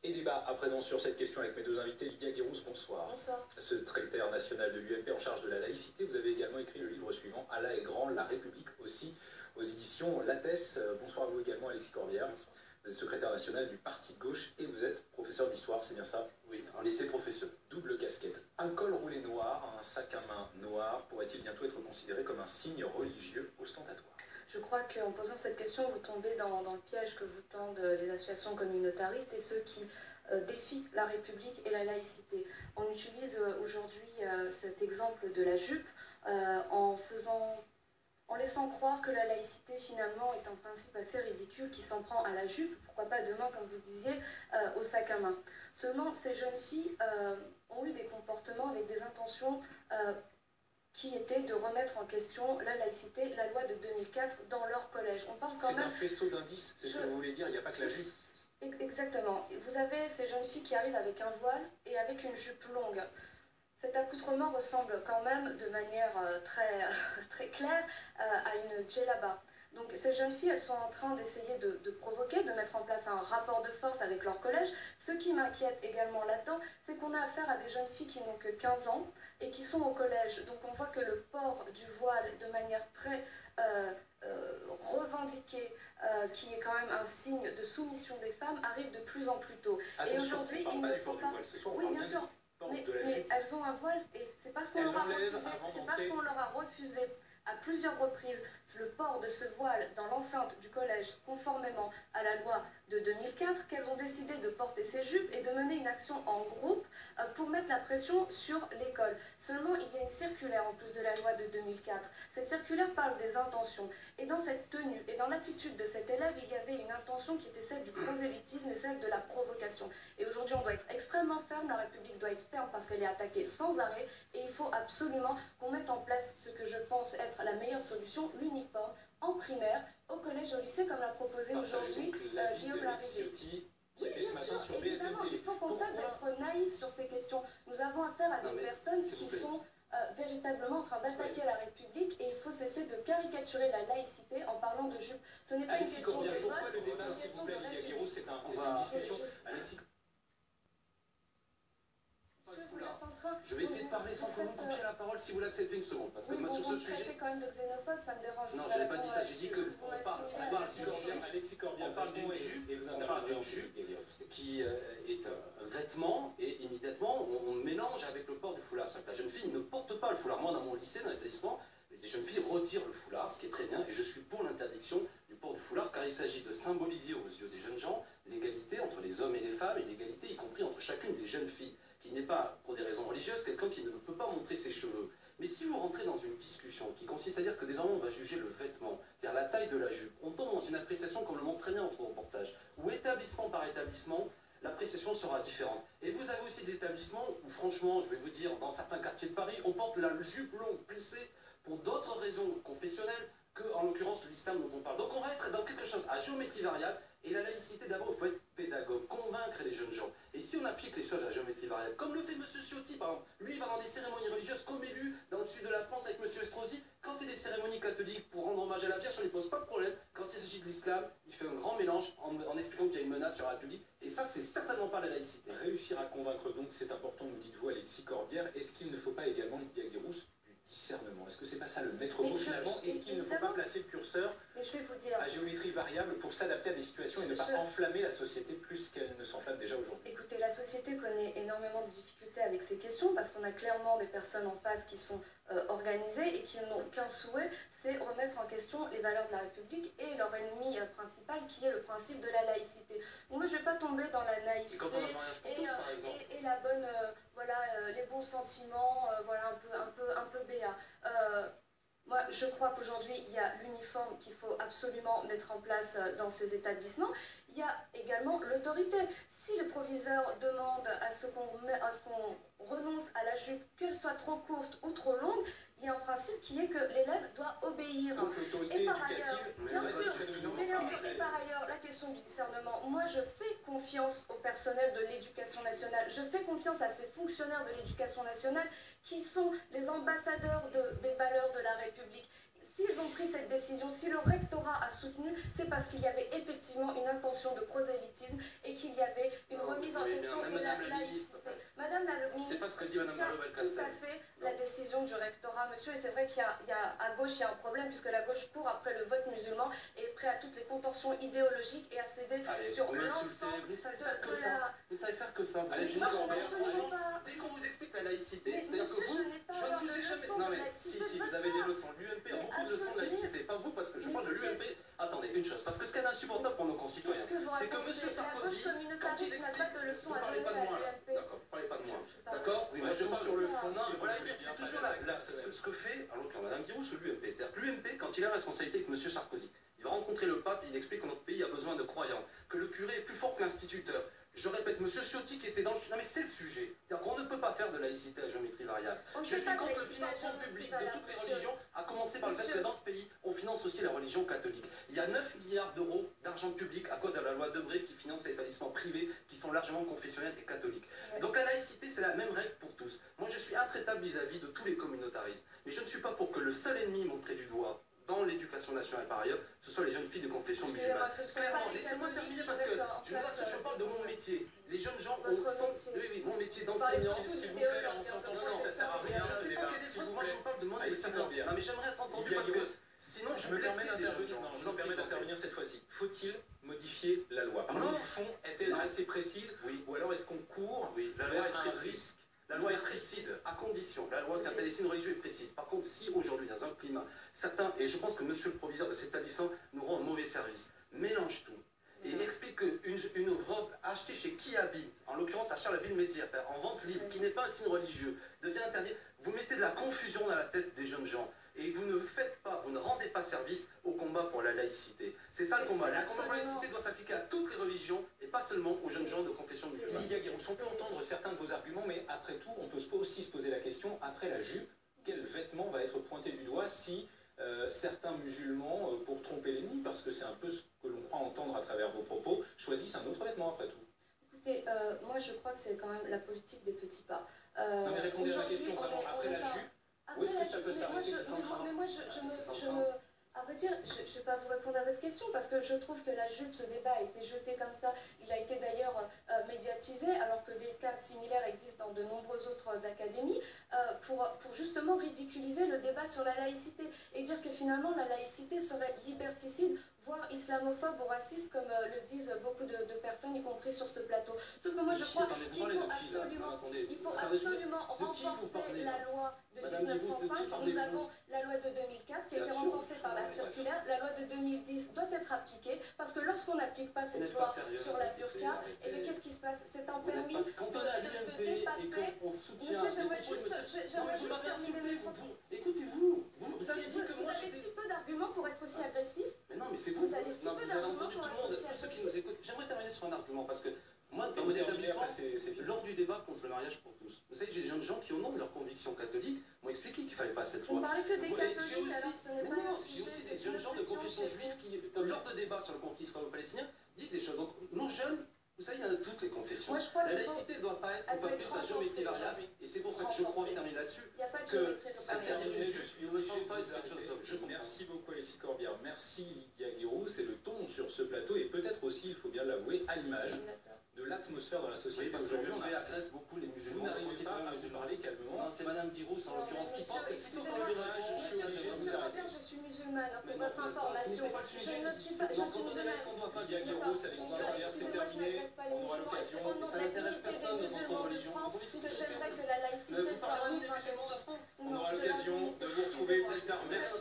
Et débat à présent sur cette question avec mes deux invités. Lydia Guérousse, bonsoir. Bonsoir. Secrétaire nationale de l'UMP en charge de la laïcité, vous avez également écrit le livre suivant, Allah est grand, la République aussi, aux éditions Lattès. Bonsoir à vous également, Alexis Corbière. Vous êtes secrétaire national du Parti de gauche et vous êtes professeur d'histoire, c'est bien ça? Oui, en lycée professionnel. Double casquette. Un col roulé noir, un sac à main noir, pourrait-il bientôt être considéré comme un signe religieux ostentatoire? Je crois qu'en posant cette question, vous tombez dans le piège que vous tendent les associations communautaristes et ceux qui défient la République et la laïcité. On utilise aujourd'hui cet exemple de la jupe en laissant croire que la laïcité finalement est un principe assez ridicule qui s'en prend à la jupe, pourquoi pas demain, comme vous le disiez, au sac à main. Seulement, ces jeunes filles ont eu des comportements avec des intentions qui était de remettre en question la laïcité, la loi de 2004 dans leur collège. On parle quand même... C'est un faisceau d'indices, c'est ce que vous voulez dire, il n'y a pas que la jupe. Exactement. Vous avez ces jeunes filles qui arrivent avec un voile et avec une jupe longue. Cet accoutrement ressemble quand même de manière très claire à une djellaba. Donc ces jeunes filles, elles sont en train d'essayer de provoquer, de mettre en place un rapport de force avec leur collège. Ce qui m'inquiète également là-dedans, c'est qu'on a affaire à des jeunes filles qui n'ont que 15 ans et qui sont au collège. Donc on voit que le port du voile de manière très revendiquée, qui est quand même un signe de soumission des femmes, arrive de plus en plus tôt. Attention, et aujourd'hui, il ne faut pas... Oui, bien sûr. Mais elles ont un voile et c'est parce qu'on leur a refusé, c'est parce qu'on leur a refusé à plusieurs reprises le port de ce voile dans l'enceinte du collège conformément à la loi de 2004 qu'elles ont décidé de porter ces jupes et de mener une action en groupe pour mettre la pression sur l'école. Seulement, il y a une circulaire en plus de la loi de 2004. Cette circulaire parle des intentions. Et dans cette tenue et dans l'attitude de cet élève, il y avait une intention qui était celle du prosélytisme et celle de la provocation. Et aujourd'hui, on doit être extrêmement ferme, la République doit être ferme parce qu'elle est attaquée sans arrêt et il faut absolument qu'on mette en place ce que je pense être la meilleure solution, l'uniforme, en primaire, au collège, au lycée, comme l'a proposé aujourd'hui Guillaume Larrivé. Oui, bien sûr, évidemment, il faut qu'on cesse d'être naïf sur ces questions. Nous avons affaire à des personnes qui sont véritablement en train d'attaquer la République et il faut cesser de caricaturer la laïcité en parlant de jupe. Ce n'est pas une question de vote, pourquoi le débat, s'il vous plaît, Lydia Guérousse, c'est une discussion. Alexis... Je vais essayer de parler sans que vous me coupiez la parole si vous l'acceptez une seconde. Parce que moi, sur ce sujet. Quand même de xénophobe, ça me dérange. Non, je n'ai pas dit ça. J'ai dit que on parle d'une jupe qui est un vêtement et immédiatement on mélange avec le port du foulard. C'est-à-dire que la jeune fille ne porte pas le foulard. Moi, dans mon lycée, dans l'établissement, des jeunes filles retirent le foulard, ce qui est très bien, et je suis pour l'interdiction du port du foulard, car il s'agit de symboliser aux yeux des jeunes gens l'égalité entre les hommes et les femmes, et l'égalité y compris entre chacune des jeunes filles, qui n'est pas, pour des raisons religieuses, quelqu'un qui ne peut pas montrer ses cheveux. Mais si vous rentrez dans une discussion qui consiste à dire que désormais on va juger le vêtement, c'est-à-dire la taille de la jupe, on tombe dans une appréciation, comme le montre très bien notre reportage, où établissement par établissement, l'appréciation sera différente. Et vous avez aussi des établissements où, franchement, je vais vous dire, dans certains quartiers de Paris, on porte la jupe longue, plissée, pour d'autres raisons confessionnelles que, en l'occurrence, l'islam dont on parle. Donc on va être dans quelque chose à géométrie variable, et la laïcité, d'abord, il faut être pédagogue, convaincre les jeunes gens. Et si on applique les choses à géométrie variable, comme le fait M. Ciotti, par exemple, lui, il va dans des cérémonies religieuses comme élu dans le sud de la France avec M. Estrosi, quand c'est des cérémonies catholiques pour rendre hommage à la Vierge, on ne lui pose pas de problème. Quand il s'agit de l'islam, il fait un grand mélange en expliquant qu'il y a une menace sur la République. Et ça, c'est certainement pas la laïcité. Réussir à convaincre, donc, c'est important, nous dites-vous, Alexis Corbière. Est-ce qu'il ne faut pas également, Lydia Guérousse, discernement? Est-ce que c'est pas ça le maître mot finalement? Est-ce qu'il ne faut pas placer le curseur à géométrie variable pour s'adapter à des situations et ne pas enflammer la société plus qu'elle ne s'enflamme déjà aujourd'hui? Écoutez, la société connaît énormément de difficultés avec ces questions parce qu'on a clairement des personnes en face qui sont organisées et qui n'ont qu'un souhait, c'est remettre en question les valeurs de la République et leur ennemi principal qui est le principe de la laïcité. Donc moi je ne vais pas tomber dans la naïveté et la bonne, les bons sentiments, un peu béat. Moi, je crois qu'aujourd'hui, il y a l'uniforme qu'il faut absolument mettre en place dans ces établissements. Il y a également l'autorité. Si le proviseur demande à ce qu'on renonce à la jupe, qu'elle soit trop courte ou trop longue, il y a un principe qui est que l'élève doit obéir. Donc l'autorité éducative, bien sûr, et par ailleurs, la question du discernement. Moi, je fais confiance au personnel de l'éducation nationale. Je fais confiance à ces fonctionnaires de l'éducation nationale qui sont les ambassadeurs des valeurs de la République. S'ils ont pris cette décision, si le rectorat a soutenu, c'est parce qu'il y avait effectivement une intention de prosélytisme et qu'il y avait une remise en question de la laïcité. Madame la ministre soutient tout à fait la décision du rectorat, monsieur, et c'est vrai qu'il y a à gauche, il y a un problème, puisque la gauche court après le vote musulman et est prêt à toutes les contorsions idéologiques et à céder sur l'ensemble de la... Vous ne savez faire que ça. Dès qu'on vous explique la laïcité, c'est-à-dire que vous, je ne vous ai jamais... Non mais si, vous avez des leçons. L'UMP a beaucoup de leçons de laïcité, pas vous, parce que je parle de l'UMP. Attendez, une chose, parce que ce qui est insupportable pour nos concitoyens, c'est que M. Sarkozy, quand il explique... Vous ne parlez pas de moi, là. D'accord, vous ne parlez pas de moi. D'accord. Oui, moi je parle sur le fond. Non, voilà, c'est toujours ce que fait, en l'occurrence, Mme Guiraud, sur l'UMP. C'est-à-dire que l'UMP, quand il a la responsabilité avec M. Sarkozy, il va rencontrer le pape, il explique que notre pays a besoin de croyants, que le curé est plus fort que l'instituteur. Je répète, M. Ciotti qui était dans le... Non mais c'est le sujet. C'est-à-dire qu'on ne peut pas faire de laïcité à géométrie variable. Je suis contre le financement public de toutes les religions, à commencer par le fait que dans ce pays, on finance aussi la religion catholique. Il y a 9 milliards d'euros d'argent public à cause de la loi Debré qui finance les établissements privés qui sont largement confessionnels et catholiques. Donc la laïcité, c'est la même règle pour tous. Moi, je suis intraitable vis-à-vis de tous les communautarismes. Mais je ne suis pas pour que le seul ennemi montré du doigt dans l'éducation nationale par ailleurs, ce sont les jeunes filles de confession musulmane. Clairement, laissez-moi terminer parce que je parle de mon métier. Les jeunes gens ont mon métier d'enseignant. S'il vous plaît, on s'entend plus, ça sert à rien. Moi je vous parle de mon métier. Non mais j'aimerais être entendu parce que sinon je me permets d'intervenir cette fois-ci. Faut-il modifier la loi? Par le fond, est-elle assez précise? Oui. Ou alors est-ce qu'on court vers un risque? La loi est précise, à condition. La loi qui interdit les signes religieux est précise. Par contre, si aujourd'hui, dans un climat, certains, et je pense que monsieur le proviseur de cet établissement nous rend un mauvais service, mélange tout. Et explique qu'une robe achetée chez Kiabi, en l'occurrence à Charleville-Mézières, c'est-à-dire en vente libre, qui n'est pas un signe religieux, devient interdit. Vous mettez de la confusion dans la tête des jeunes gens. Et vous ne faites pas, vous ne rendez pas service au combat pour la laïcité. C'est ça le combat. Le combat pour la laïcité doit s'appliquer à toutes les religions et pas seulement aux jeunes gens de confession musulmane. Lydia Guiraud, on peut entendre certains de vos arguments, mais après tout, on peut aussi se poser la question, après la jupe, quel vêtement va être pointé du doigt si certains musulmans, pour tromper l'ennemi, parce que c'est un peu ce que l'on croit entendre à travers vos propos, choisissent un autre vêtement après tout? Écoutez, moi je crois que c'est quand même la politique des petits pas. Non mais répondez à la question vraiment, après la jupe, où est-ce que ça peut s'arrêter? Mais moi, à vrai dire, je ne vais pas vous répondre à votre question parce que je trouve que la jupe, ce débat a été jeté comme ça. Il a été d'ailleurs médiatisé alors que des cas similaires existent dans de nombreuses autres académies pour justement ridiculiser le débat sur la laïcité et dire que finalement la laïcité serait liberticide, voire islamophobe ou raciste comme le disent beaucoup de personnes, y compris sur ce plateau. Sauf que moi je crois qu'il faut absolument renforcer la loi de 1905. Nous avons la loi de 2004 qui a été renforcée par la circulaire. La loi de 2010 doit être appliquée parce que lorsqu'on n'applique pas cette loi sur la burqa, et bien qu'est-ce qui se passe? C'est un permis de dépasser. Monsieur, j'aimerais juste terminer mes propos. Écoutez-vous, vous avez dit que vous avez si peu d'arguments pour être aussi agressif. Mais non, mais c'est vous. Vous avez entendu tout le monde, tous ceux qui nous écoutent. J'aimerais terminer sur un argument parce que moi, dans mon établissement, lors du débat contre le mariage pour tous, vous savez, j'ai des jeunes gens qui, au nom de leur conviction catholique, m'ont expliqué qu'il ne fallait pas cette loi. Vous ne parlez que des catholiques, alors ce n'est pas un sujet. J'ai aussi des jeunes gens de confession juive qui, lors de débats sur le conflit israélo-palestinien, disent des choses. Donc, nos jeunes, vous savez, il y en a toutes les confessions. La laïcité ne doit pas être, on va plus sa géométrie variable. Et c'est pour ça que je crois, je termine là-dessus, que interdire une juge, il ne me semble pas être quelque chose de top. Merci beaucoup Alexis Corbière, merci Lydia Guiraud, c'est le ton sur ce plateau et peut-être aussi, il faut bien l'avouer, à l'image de l'atmosphère dans la société aujourd'hui. On agresse beaucoup les musulmans. Vous n'arrivez pas à vous parler calmement. Non, c'est Madame Guiraud, en l'occurrence, qui pense que c'est je suis musulmane, pour votre information. Je ne suis pas. Je suis musulmane. Lydia Guiraud, c'est Alexis Corbière, c'est terminé. On aura l'occasion. Ça n'intéresse personne de votre religion. J'aimerais que la laïcité soit remise en question. On aura l'occasion de vous retrouver plus tard. Merci.